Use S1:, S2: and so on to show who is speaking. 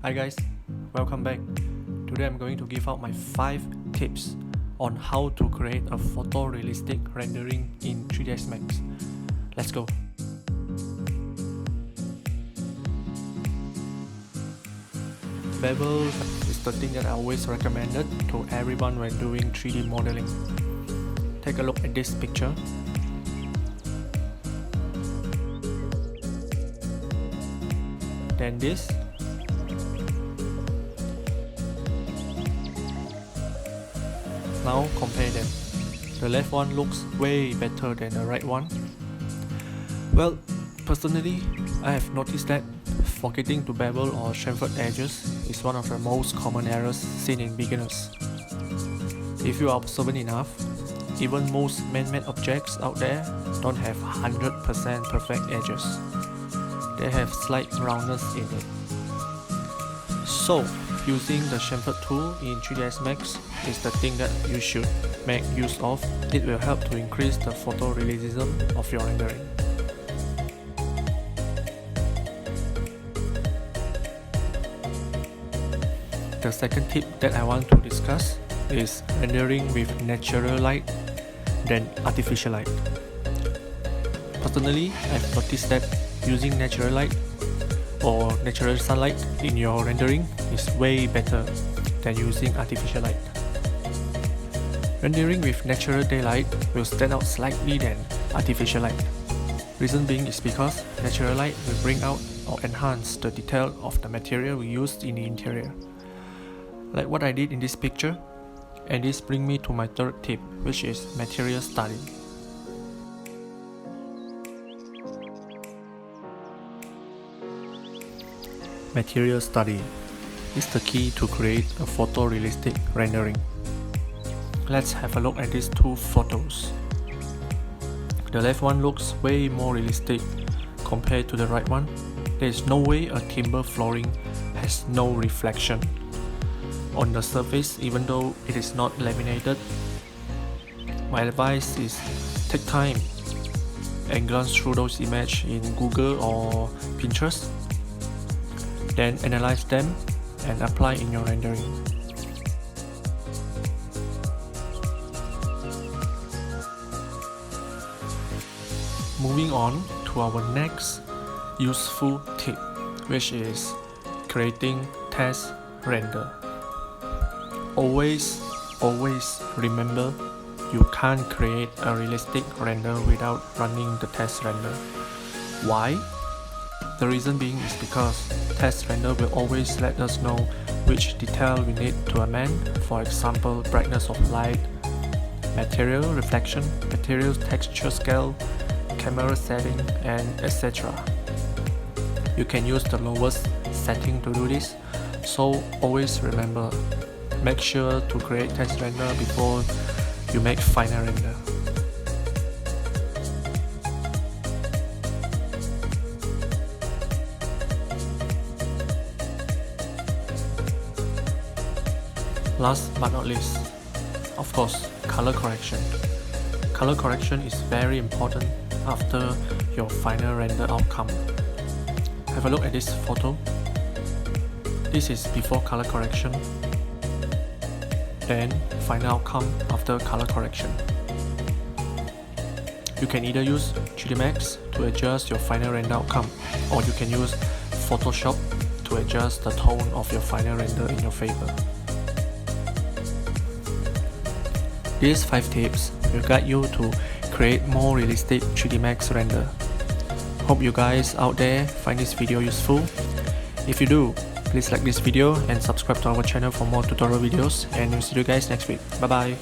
S1: Hi guys, welcome back. Today I'm going to give out my 5 tips on how to create a photorealistic rendering in 3dsMax. Let's go. Bevel is the thing that I always recommended to everyone when doing 3D modeling. Take a look at this picture. Then this. Now compare them. The left one looks way better than the right one. Well, personally, I have noticed that forgetting to bevel or chamfered edges is one of the most common errors seen in beginners. If you are observant enough, even most man-made objects out there don't have 100% perfect edges. They have slight roundness in it. So, using the chamfer tool in 3dsMax is the thing that you should make use of. It will help to increase the photorealism of your rendering. The second tip that I want to discuss is rendering with natural light than artificial light. Personally, I've noticed that using natural light or natural sunlight in your rendering is way better than using artificial light. Rendering with natural daylight will stand out slightly than artificial light. Reason being is because natural light will bring out or enhance the detail of the material we used in the interior. Like what I did in this picture, and this brings me to my third tip, which is material study. Material study is the key to create a photorealistic rendering. Let's have a look at these two photos. The left one looks way more realistic compared to the right one. There is no way a timber flooring has no reflection on the surface even though it is not laminated. My advice is take time and glance through those images in Google or Pinterest. Then analyze them and apply in your rendering. Moving on to our next useful tip, which is creating test render. Always remember, you can't create a realistic render without running the test render. Why? The reason being is because test render will always let us know which detail we need to amend, for example brightness of light, material reflection, material texture scale, camera setting, and etc. You can use the lowest setting to do this, so always remember, make sure to create test render before you make final render. Last but not least, of course, color correction. Color correction is very important after your final render outcome. Have a look at this photo. This is before color correction, then final outcome after color correction. You can either use 3dMax to adjust your final render outcome, or you can use Photoshop to adjust the tone of your final render in your favor. These 5 tips will guide you to create more realistic 3dMax render. Hope you guys out there find this video useful. If you do, please like this video and subscribe to our channel for more tutorial videos, and we'll see you guys next week. Bye bye.